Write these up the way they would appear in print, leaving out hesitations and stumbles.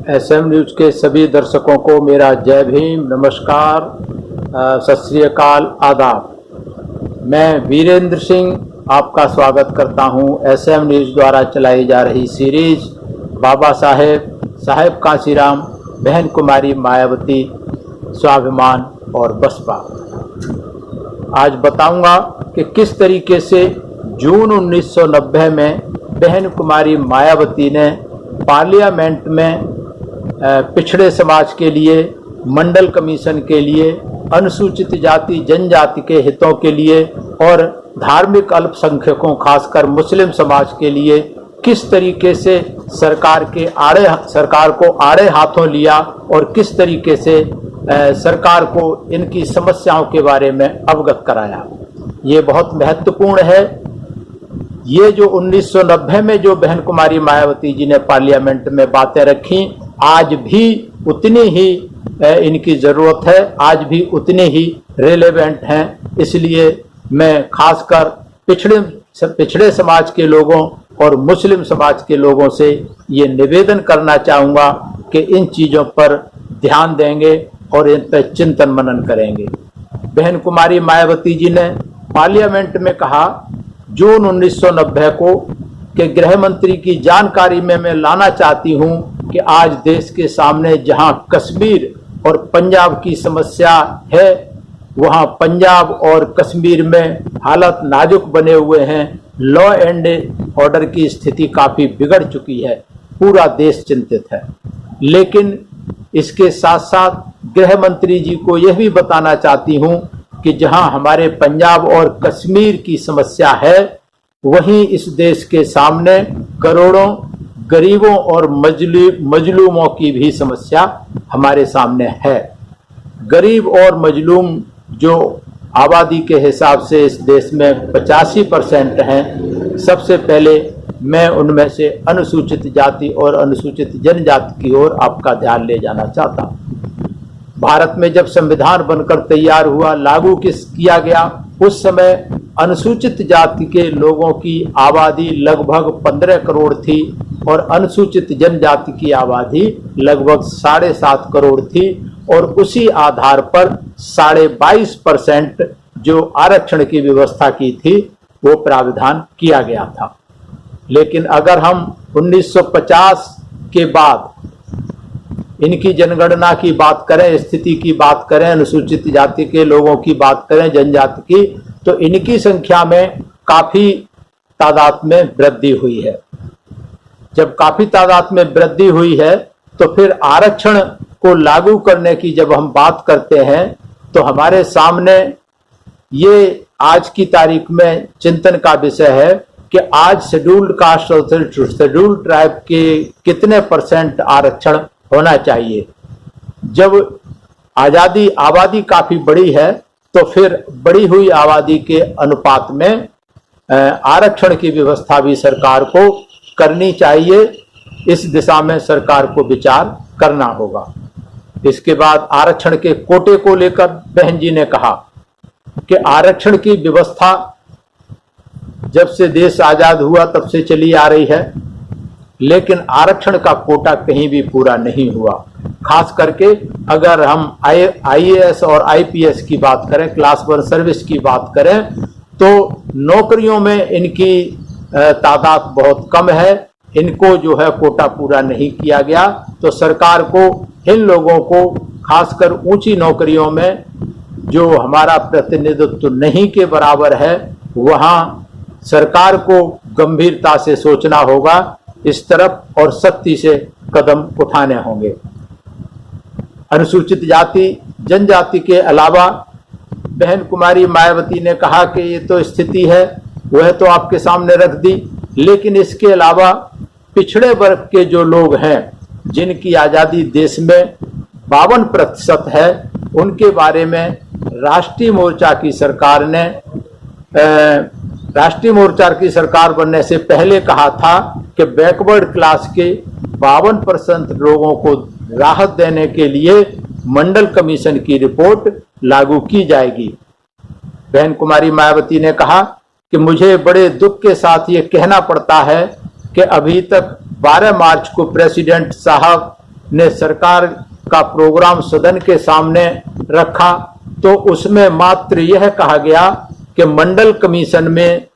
SM news के सभी दर्शकों को मेरा जय भीम, नमस्कार, सत श्री अकाल, आदाब। मैं वीरेंद्र सिंह आपका स्वागत करता हूं एसएम न्यूज द्वारा चलाई जा रही सीरीज बाबा साहेब कांशीराम, बहन कुमारी मायावती, स्वाभिमान और बसपा। आज बताऊंगा कि किस तरीके से जून 1990 में बहन कुमारी मायावती ने पार्लियामेंट में पिछड़े समाज के लिए, मंडल कमीशन के लिए, अनुसूचित जाति जनजाति के हितों के लिए और धार्मिक अल्पसंख्यकों खासकर मुस्लिम समाज के लिए किस तरीके से सरकार को आड़े हाथों लिया और किस तरीके से सरकार को इनकी समस्याओं के बारे में अवगत कराया। ये बहुत महत्वपूर्ण है। ये जो 1990 में जो बहन कुमारी मायावती जी ने पार्लियामेंट में बातें रखी, आज भी उतनी ही इनकी ज़रूरत है, आज भी उतने ही रेलेवेंट हैं। इसलिए मैं खासकर पिछड़े समाज के लोगों और मुस्लिम समाज के लोगों से ये निवेदन करना चाहूँगा कि इन चीज़ों पर ध्यान देंगे और इन पर चिंतन मनन करेंगे। बहन कुमारी मायावती जी ने पार्लियामेंट में कहा जून 1990 को कि गृह मंत्री की जानकारी में मैं लाना चाहती हूं कि आज देश के सामने जहां कश्मीर और पंजाब की समस्या है, वहां पंजाब और कश्मीर में हालत नाजुक बने हुए हैं। लॉ एंड ऑर्डर की स्थिति काफी बिगड़ चुकी है, पूरा देश चिंतित है। लेकिन इसके साथ साथ गृह मंत्री जी को यह भी बताना चाहती हूं कि जहां हमारे पंजाब और कश्मीर की समस्या है, वहीं इस देश के सामने करोड़ों गरीबों और मजलूमों की भी समस्या हमारे सामने है। गरीब और मजलूम जो आबादी के हिसाब से इस देश में 85% हैं, सबसे पहले मैं उनमें से अनुसूचित जाति और अनुसूचित जनजाति की ओर आपका ध्यान ले जाना चाहता हूँ। भारत में जब संविधान बनकर तैयार हुआ, लागू किया गया, उस समय अनुसूचित जाति के लोगों की आबादी लगभग 15 करोड़ थी और अनुसूचित जनजाति की आबादी लगभग 7.5 करोड़ थी और उसी आधार पर 22.5% जो आरक्षण की व्यवस्था की थी वो प्रावधान किया गया था। लेकिन अगर हम 1950 के बाद इनकी जनगणना की बात करें, स्थिति की बात करें, अनुसूचित जाति के लोगों की बात करें, जनजाति की, तो इनकी संख्या में काफी तादाद में वृद्धि हुई है। जब काफी तादाद में वृद्धि हुई है तो फिर आरक्षण को लागू करने की जब हम बात करते हैं तो हमारे सामने ये आज की तारीख में चिंतन का विषय है कि आज शेड्यूल्ड कास्ट और शेड्यूल्ड ट्राइब के कितने % आरक्षण होना चाहिए। जब आबादी काफी बड़ी है तो फिर बढ़ी हुई आबादी के अनुपात में आरक्षण की व्यवस्था भी सरकार को करनी चाहिए। इस दिशा में सरकार को विचार करना होगा। इसके बाद आरक्षण के कोटे को लेकर बहन जी ने कहा कि आरक्षण की व्यवस्था जब से देश आजाद हुआ तब से चली आ रही है, लेकिन आरक्षण का कोटा कहीं भी पूरा नहीं हुआ। खास करके अगर हम आईएएस और आईपीएस की बात करें, क्लास 1 सर्विस की बात करें, तो नौकरियों में इनकी तादाद बहुत कम है। इनको जो है कोटा पूरा नहीं किया गया। तो सरकार को इन लोगों को खासकर ऊंची नौकरियों में जो हमारा प्रतिनिधित्व नहीं के बराबर है, वहां सरकार को गंभीरता से सोचना होगा इस तरफ और सख्ती से कदम उठाने होंगे। अनुसूचित जाति जनजाति के अलावा बहन कुमारी मायावती ने कहा कि ये तो स्थिति है, वह तो आपके सामने रख दी, लेकिन इसके अलावा पिछड़े वर्ग के जो लोग हैं जिनकी आजादी देश में 52% है, उनके बारे में राष्ट्रीय मोर्चा की सरकार बनने से पहले कहा था कि बैकवर्ड क्लास के 52% लोगों को राहत देने के लिए मंडल कमीशन की रिपोर्ट लागू की जाएगी। बहन कुमारी मायावती ने कहा कि मुझे बड़े दुख के साथ ये कहना पड़ता है कि अभी तक 12 मार्च को प्रेसिडेंट साहब ने सरकार का प्रोग्राम सदन के सामने रखा तो उसमें मात्र यह कहा गया कि मंडल कमीशन में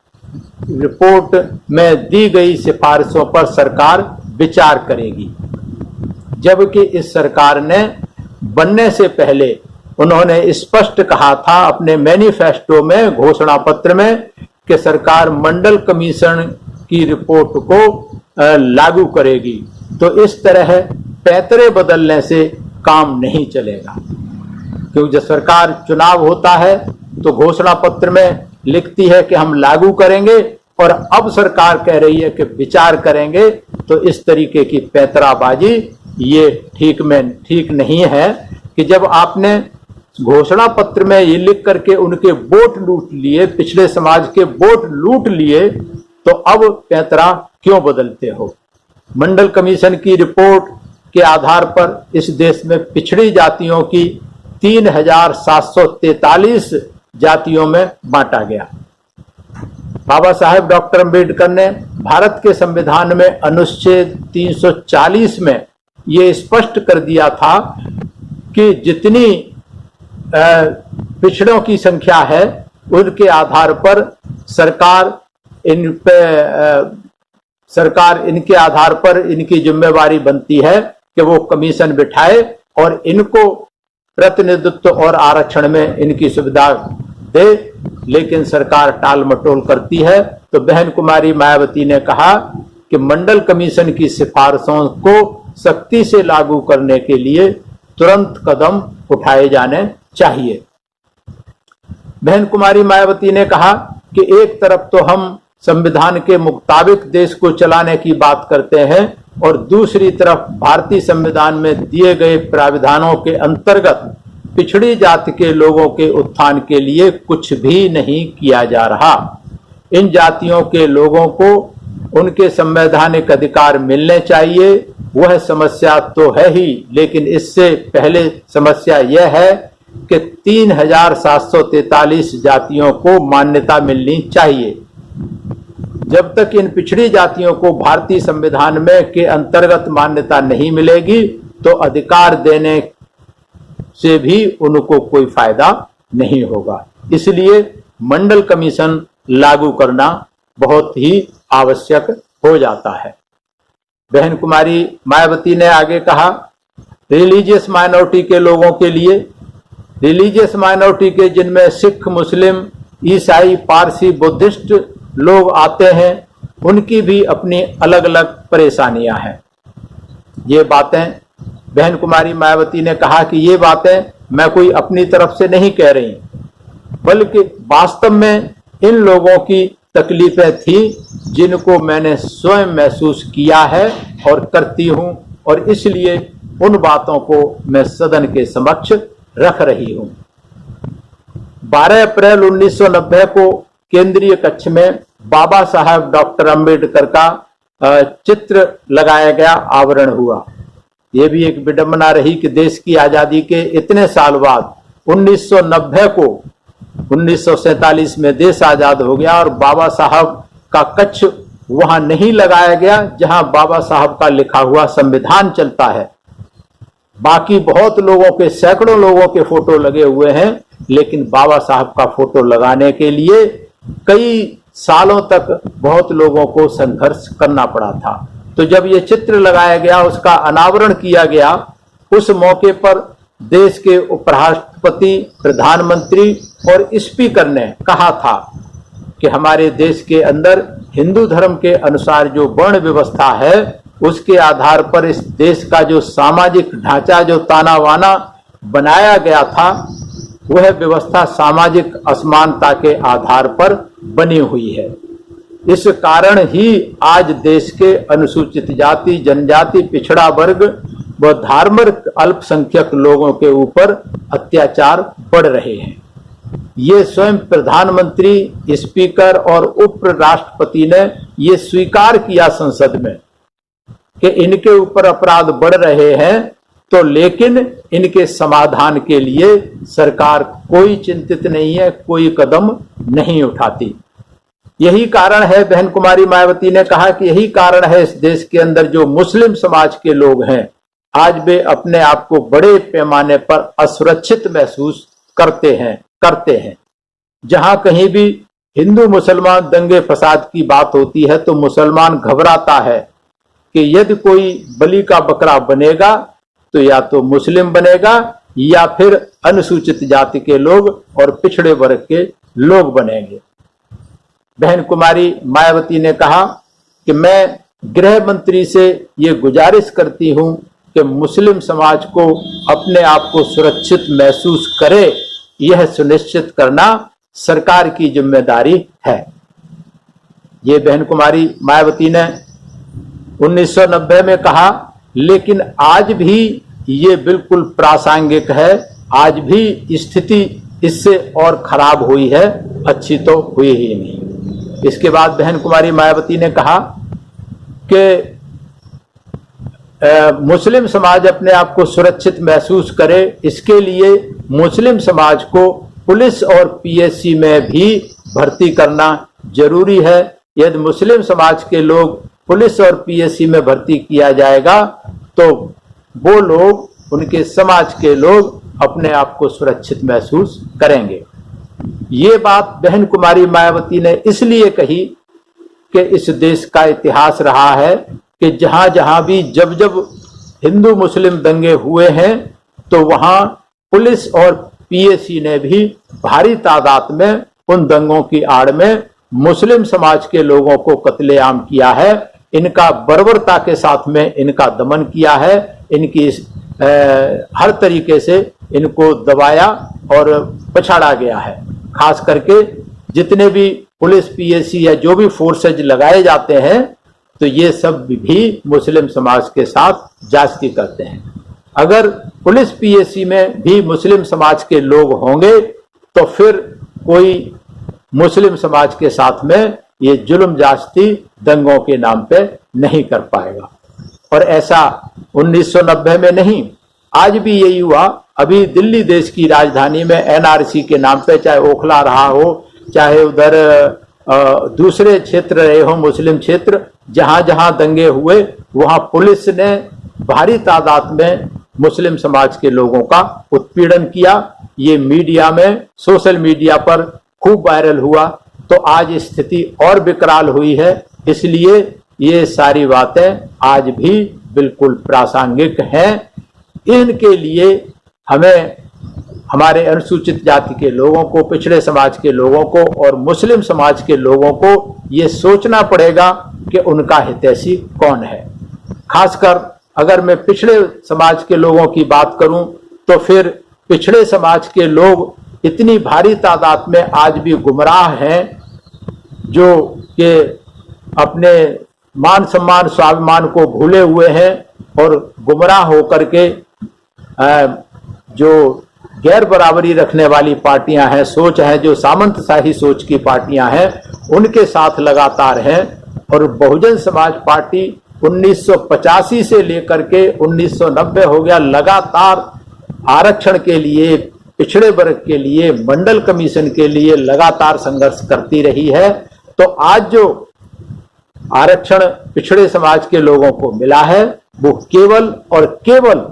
रिपोर्ट में दी गई सिफारिशों पर सरकार विचार करेगी, जबकि इस सरकार ने बनने से पहले उन्होंने स्पष्ट कहा था अपने मैनिफेस्टो में, घोषणा पत्र में, कि सरकार मंडल कमीशन की रिपोर्ट को लागू करेगी। तो इस तरह पैतरे बदलने से काम नहीं चलेगा, क्योंकि जब सरकार चुनाव होता है तो घोषणा पत्र में लिखती है कि हम लागू करेंगे और अब सरकार कह रही है कि विचार करेंगे, तो इस तरीके की पैतराबाजी ये ठीक नहीं है कि जब आपने घोषणा पत्र में ये लिख करके उनके वोट लूट लिए, पिछड़े समाज के वोट लूट लिए, तो अब पैतरा क्यों बदलते हो। मंडल कमीशन की रिपोर्ट के आधार पर इस देश में पिछड़ी जातियों की 3743 जातियों में बांटा गया। बाबा साहेब डॉक्टर अंबेडकर ने भारत के संविधान में अनुच्छेद 340 में ये स्पष्ट कर दिया था कि जितनी पिछड़ों की संख्या है उनके आधार पर सरकार इनके आधार पर इनकी जिम्मेवारी बनती है कि वो कमीशन बिठाए और इनको प्रतिनिधित्व और आरक्षण में इनकी सुविधा दे, लेकिन सरकार टाल मटोल करती है। तो बहन कुमारी मायावती ने कहा कि मंडल कमीशन की सिफारिशों को सख्ती से लागू करने के लिए तुरंत कदम उठाए जाने चाहिए। बहन कुमारी मायावती ने कहा कि एक तरफ तो हम संविधान के मुताबिक देश को चलाने की बात करते हैं और दूसरी तरफ भारतीय संविधान में दिए गए प्राविधानों के अंतर्गत पिछड़ी जाति के लोगों के उत्थान के लिए कुछ भी नहीं किया जा रहा। इन जातियों के लोगों को उनके संवैधानिक अधिकार मिलने चाहिए, वह समस्या तो है ही, लेकिन इससे पहले समस्या यह है कि 3743 जातियों को मान्यता मिलनी चाहिए। जब तक इन पिछड़ी जातियों को भारतीय संविधान में के अंतर्गत मान्यता नहीं मिलेगी तो अधिकार देने से भी उनको कोई फायदा नहीं होगा। इसलिए मंडल कमीशन लागू करना बहुत ही आवश्यक हो जाता है। बहन कुमारी मायावती ने आगे कहा, रिलीजियस माइनॉरिटी के लोगों के लिए, रिलीजियस माइनॉरिटी के जिनमें सिख, मुस्लिम, ईसाई, पारसी, बुद्धिस्ट लोग आते हैं, उनकी भी अपनी अलग अलग परेशानियां हैं। ये बातें बहन कुमारी मायावती ने कहा कि ये बातें मैं कोई अपनी तरफ से नहीं कह रही, बल्कि वास्तव में इन लोगों की तकलीफें थी जिनको मैंने स्वयं महसूस किया है और करती हूं, और इसलिए उन बातों को मैं सदन के समक्ष रख रही हूं। 12 अप्रैल 1990 को केंद्रीय कक्ष में बाबा साहब डॉक्टर अंबेडकर का चित्र लगाया गया, आवरण हुआ। यह भी एक विडंबना रही कि देश की आजादी के इतने साल बाद 1990 को 1947 में देश आजाद हो गया और बाबा साहब का कक्ष वहां नहीं लगाया गया जहां बाबा साहब का लिखा हुआ संविधान चलता है। बाकी बहुत लोगों के, सैकड़ों लोगों के फोटो लगे हुए हैं, लेकिन बाबा साहब का फोटो लगाने के लिए कई सालों तक बहुत लोगों को संघर्ष करना पड़ा था। तो जब ये चित्र लगाया गया, उसका अनावरण किया गया, उस मौके पर देश के उपराष्ट्रपति, प्रधानमंत्री और स्पीकर ने कहा था कि हमारे देश के अंदर हिंदू धर्म के अनुसार जो वर्ण व्यवस्था है, उसके आधार पर इस देश का जो सामाजिक ढांचा, जो ताना बाना बनाया गया था, वह व्यवस्था सामाजिक असमानता के आधार पर बनी हुई है। इस कारण ही आज देश के अनुसूचित जाति, जनजाति, पिछड़ा वर्ग व धार्मिक अल्पसंख्यक लोगों के ऊपर अत्याचार बढ़ रहे हैं। ये स्वयं प्रधानमंत्री, स्पीकर और उप राष्ट्रपति ने ये स्वीकार किया संसद में कि इनके ऊपर अपराध बढ़ रहे हैं, तो लेकिन इनके समाधान के लिए सरकार कोई चिंतित नहीं है, कोई कदम नहीं उठाती। यही कारण है, बहन कुमारी मायावती ने कहा कि यही कारण है इस देश के अंदर जो मुस्लिम समाज के लोग हैं आज वे अपने आप को बड़े पैमाने पर असुरक्षित महसूस करते हैं। जहां कहीं भी हिंदू मुसलमान दंगे फसाद की बात होती है तो मुसलमान घबराता है कि यदि कोई बलि का बकरा बनेगा तो या तो मुस्लिम बनेगा या फिर अनुसूचित जाति के लोग और पिछड़े वर्ग के लोग बनेंगे। बहन कुमारी मायावती ने कहा कि मैं गृह मंत्री से ये गुजारिश करती हूं कि मुस्लिम समाज को अपने आप को सुरक्षित महसूस करे, यह सुनिश्चित करना सरकार की जिम्मेदारी है। ये बहन कुमारी मायावती ने 1990 में कहा, लेकिन आज भी ये बिल्कुल प्रासंगिक है। आज भी स्थिति इससे और खराब हुई है, अच्छी तो हुई ही नहीं। इसके बाद बहन कुमारी मायावती ने कहा कि मुस्लिम समाज अपने आप को सुरक्षित महसूस करे, इसके लिए मुस्लिम समाज को पुलिस और पीएससी में भी भर्ती करना जरूरी है। यदि मुस्लिम समाज के लोग पुलिस और पीएससी में भर्ती किया जाएगा तो वो लोग, उनके समाज के लोग अपने आप को सुरक्षित महसूस करेंगे। ये बात बहन कुमारी मायावती ने इसलिए कही कि इस देश का इतिहास रहा है कि जहां जहां भी जब जब हिंदू मुस्लिम दंगे हुए हैं तो वहां पुलिस और पीएससी ने भी भारी तादाद में उन दंगों की आड़ में मुस्लिम समाज के लोगों को कत्लेआम किया है। इनका बर्बरता के साथ में इनका दमन किया है, इनकी हर तरीके से इनको दबाया और पछाड़ा गया है। खास करके जितने भी पुलिस पीएससी या जो भी फोर्सेज लगाए जाते हैं तो ये सब भी मुस्लिम समाज के साथ ज्यादती करते हैं। अगर पुलिस पीएससी में भी मुस्लिम समाज के लोग होंगे तो फिर कोई मुस्लिम समाज के साथ में ये जुल्म ज्यादती दंगों के नाम पे नहीं कर पाएगा। और ऐसा 1990 में नहीं, आज भी यही हुआ। अभी दिल्ली देश की राजधानी में एनआरसी के नाम पे, चाहे ओखला रहा हो, चाहे उधर दूसरे क्षेत्र रहे हो, मुस्लिम क्षेत्र, जहां जहां दंगे हुए वहां पुलिस ने भारी तादाद में मुस्लिम समाज के लोगों का उत्पीड़न किया। ये मीडिया में, सोशल मीडिया पर खूब वायरल हुआ। तो आज स्थिति और विकराल हुई है। इसलिए ये सारी बातें आज भी बिल्कुल प्रासंगिक हैं। इनके लिए हमें हमारे अनुसूचित जाति के लोगों को, पिछड़े समाज के लोगों को और मुस्लिम समाज के लोगों को ये सोचना पड़ेगा कि उनका हितैषी कौन है। खासकर अगर मैं पिछड़े समाज के लोगों की बात करूं तो फिर पिछड़े समाज के लोग इतनी भारी तादाद में आज भी गुमराह हैं जो कि अपने मान सम्मान स्वाभिमान को भूले हुए हैं और गुमराह होकर के जो गैर बराबरी रखने वाली पार्टियां हैं, सोच है जो सामंतशाही सोच की पार्टियां हैं, उनके साथ लगातार हैं। और बहुजन समाज पार्टी 1985 से लेकर के 1990 हो गया लगातार आरक्षण के लिए, पिछड़े वर्ग के लिए, मंडल कमीशन के लिए लगातार संघर्ष करती रही है। तो आज जो आरक्षण पिछड़े समाज के लोगों को मिला है वो केवल और केवल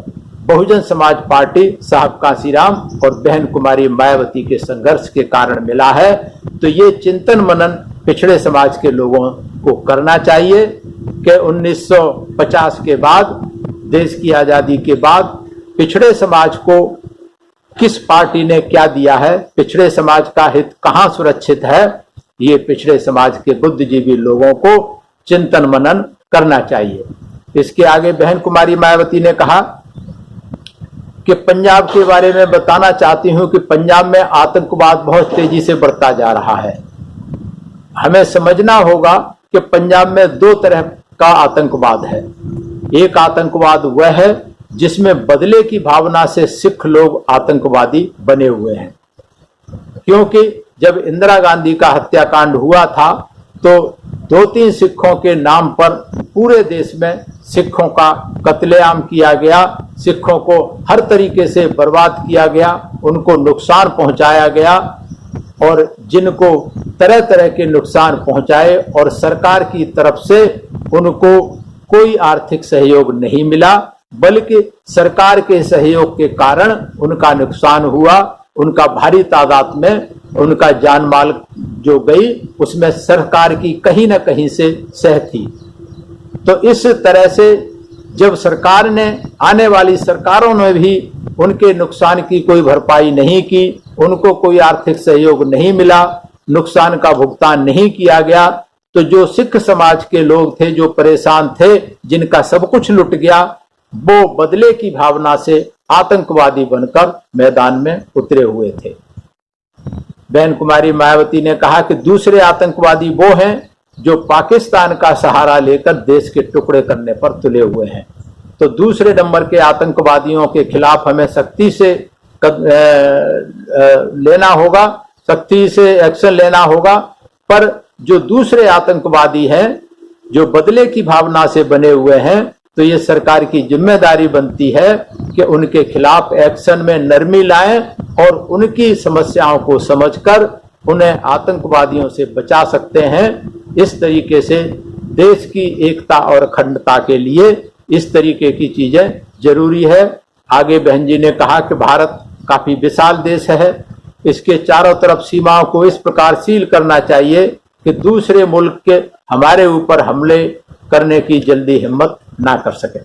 बहुजन समाज पार्टी साहब कांसीराम और बहन कुमारी मायावती के संघर्ष के कारण मिला है। तो ये चिंतन मनन पिछड़े समाज के लोगों को करना चाहिए कि 1950 के बाद, देश की आजादी के बाद पिछड़े समाज को किस पार्टी ने क्या दिया है, पिछड़े समाज का हित कहां सुरक्षित है, ये पिछड़े समाज के बुद्धिजीवी लोगों को चिंतन मनन करना चाहिए। इसके आगे बहन कुमारी मायावती ने कहा कि पंजाब के बारे में बताना चाहती हूं कि पंजाब में आतंकवाद बहुत तेजी से बढ़ता जा रहा है। हमें समझना होगा कि पंजाब में दो तरह का आतंकवाद है। एक आतंकवाद वह है जिसमें बदले की भावना से सिख लोग आतंकवादी बने हुए हैं, क्योंकि जब इंदिरा गांधी का हत्याकांड हुआ था तो 2-3 सिखों के नाम पर पूरे देश में सिखों का कत्लेआम किया गया, सिखों को हर तरीके से बर्बाद किया गया, उनको नुकसान पहुंचाया गया। और जिनको तरह तरह के नुकसान पहुंचाए और सरकार की तरफ से उनको कोई आर्थिक सहयोग नहीं मिला, बल्कि सरकार के सहयोग के कारण उनका नुकसान हुआ। उनका भारी तादाद में उनका जान माल जो गई, उसमें सरकार की कहीं ना कहीं से सह थी। तो इस तरह से जब सरकार ने, आने वाली सरकारों ने भी उनके नुकसान की कोई भरपाई नहीं की, उनको कोई आर्थिक सहयोग नहीं मिला, नुकसान का भुगतान नहीं किया गया, तो जो सिख समाज के लोग थे, जो परेशान थे, जिनका सब कुछ लुट गया, वो बदले की भावना से आतंकवादी बनकर मैदान में उतरे हुए थे। बहन कुमारी मायावती ने कहा कि दूसरे आतंकवादी वो हैं जो पाकिस्तान का सहारा लेकर देश के टुकड़े करने पर तुले हुए हैं। तो दूसरे नंबर के आतंकवादियों के खिलाफ हमें सख्ती से लेना होगा, सख्ती से एक्शन लेना होगा। पर जो दूसरे आतंकवादी हैं, जो बदले की भावना से बने हुए हैं, तो ये सरकार की जिम्मेदारी बनती है कि उनके खिलाफ एक्शन में नरमी लाएं और उनकी समस्याओं को समझकर उन्हें आतंकवादियों से बचा सकते हैं। इस तरीके से देश की एकता और अखंडता के लिए इस तरीके की चीजें जरूरी है। आगे बहन जी ने कहा कि भारत काफी विशाल देश है, इसके चारों तरफ सीमाओं को इस प्रकार सील करना चाहिए कि दूसरे मुल्क के हमारे ऊपर हमले करने की जल्दी हिम्मत ना कर सके।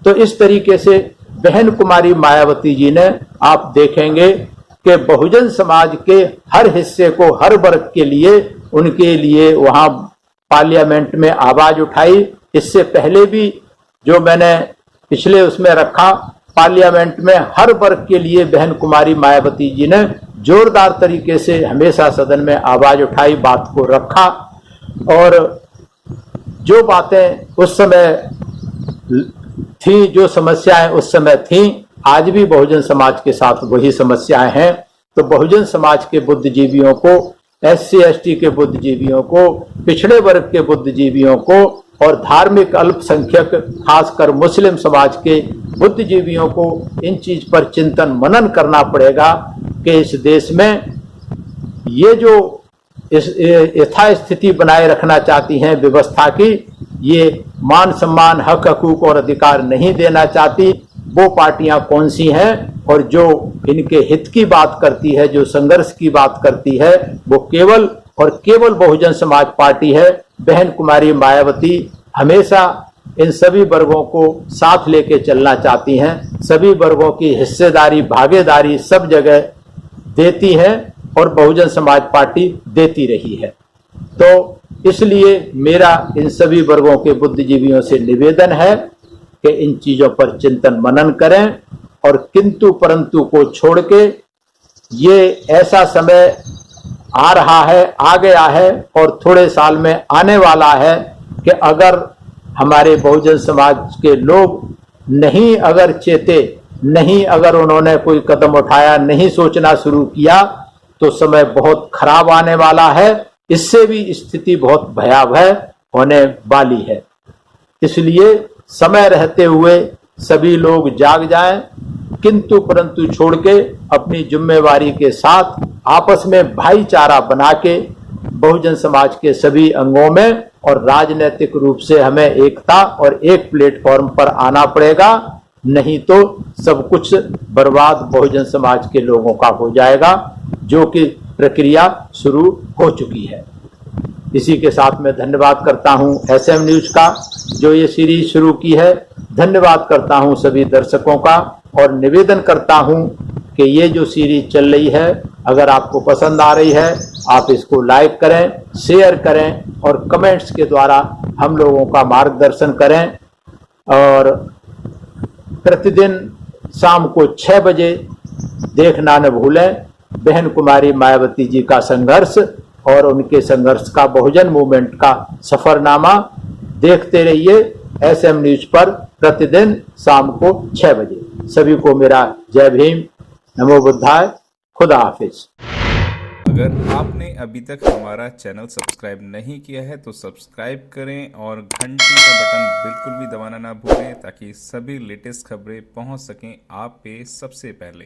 तो इस तरीके से बहन कुमारी मायावती जी ने, आप देखेंगे कि बहुजन समाज के हर हिस्से को, हर वर्ग के लिए, उनके लिए वहां पार्लियामेंट में आवाज उठाई। इससे पहले भी जो मैंने पिछले उसमें रखा, पार्लियामेंट में हर वर्ग के लिए बहन कुमारी मायावती जी ने जोरदार तरीके से हमेशा सदन में आवाज उठाई, बात को रखा। और जो बातें उस समय थी, जो समस्याएं उस समय थी, आज भी बहुजन समाज के साथ वही समस्याएं हैं। तो बहुजन समाज के बुद्धिजीवियों को, SC ST के बुद्धिजीवियों को, पिछड़े वर्ग के बुद्धिजीवियों को और धार्मिक अल्पसंख्यक, खासकर मुस्लिम समाज के बुद्धिजीवियों को इन चीज पर चिंतन मनन करना पड़ेगा कि इस देश में ये जो इस यथास्थिति बनाए रखना चाहती हैं व्यवस्था की, ये मान सम्मान, हक हकूक और अधिकार नहीं देना चाहती, वो पार्टियां कौन सी हैं और जो इनके हित की बात करती है, जो संघर्ष की बात करती है, वो केवल और केवल बहुजन समाज पार्टी है। बहन कुमारी मायावती हमेशा इन सभी वर्गों को साथ लेके चलना चाहती हैं, सभी वर्गों की हिस्सेदारी, भागीदारी सब जगह देती हैं और बहुजन समाज पार्टी देती रही है। तो इसलिए मेरा इन सभी वर्गों के बुद्धिजीवियों से निवेदन है कि इन चीजों पर चिंतन मनन करें और किंतु परंतु को छोड़ के, ये ऐसा समय आ रहा है, आ गया है और थोड़े साल में आने वाला है कि अगर हमारे बहुजन समाज के लोग नहीं अगर चेते, नहीं अगर उन्होंने कोई कदम उठाया, नहीं सोचना शुरू किया, तो समय बहुत खराब आने वाला है। इससे भी स्थिति बहुत भयावह होने वाली है। इसलिए समय रहते हुए सभी लोग जाग जाएं, किंतु परंतु छोड़ के अपनी जिम्मेवारी के साथ आपस में भाईचारा बना के बहुजन समाज के सभी अंगों में और राजनीतिक रूप से हमें एकता और एक प्लेटफॉर्म पर आना पड़ेगा, नहीं तो सब कुछ बर्बाद बहुजन समाज के लोगों का हो जाएगा, जो कि प्रक्रिया शुरू हो चुकी है। इसी के साथ मैं धन्यवाद करता हूं SM न्यूज का जो ये सीरीज शुरू की है। धन्यवाद करता हूं सभी दर्शकों का और निवेदन करता हूं कि ये जो सीरीज चल रही है, अगर आपको पसंद आ रही है, आप इसको लाइक करें, शेयर करें और कमेंट्स के द्वारा हम लोगों का मार्गदर्शन करें। और प्रतिदिन शाम को 6 बजे देखना न भूलें बहन कुमारी मायावती जी का संघर्ष और उनके संघर्ष का बहुजन मूवमेंट का सफरनामा देखते रहिए SM न्यूज पर प्रतिदिन शाम को 6 बजे। सभी को मेरा जय भीम, नमो बुद्धाय, खुदा हाफिज। अगर आपने अभी तक हमारा चैनल सब्सक्राइब नहीं किया है तो सब्सक्राइब करें और घंटी का बटन बिल्कुल भी दबाना ना भूलें ताकि सभी लेटेस्ट खबरें पहुंच सकें आप पे सबसे पहले।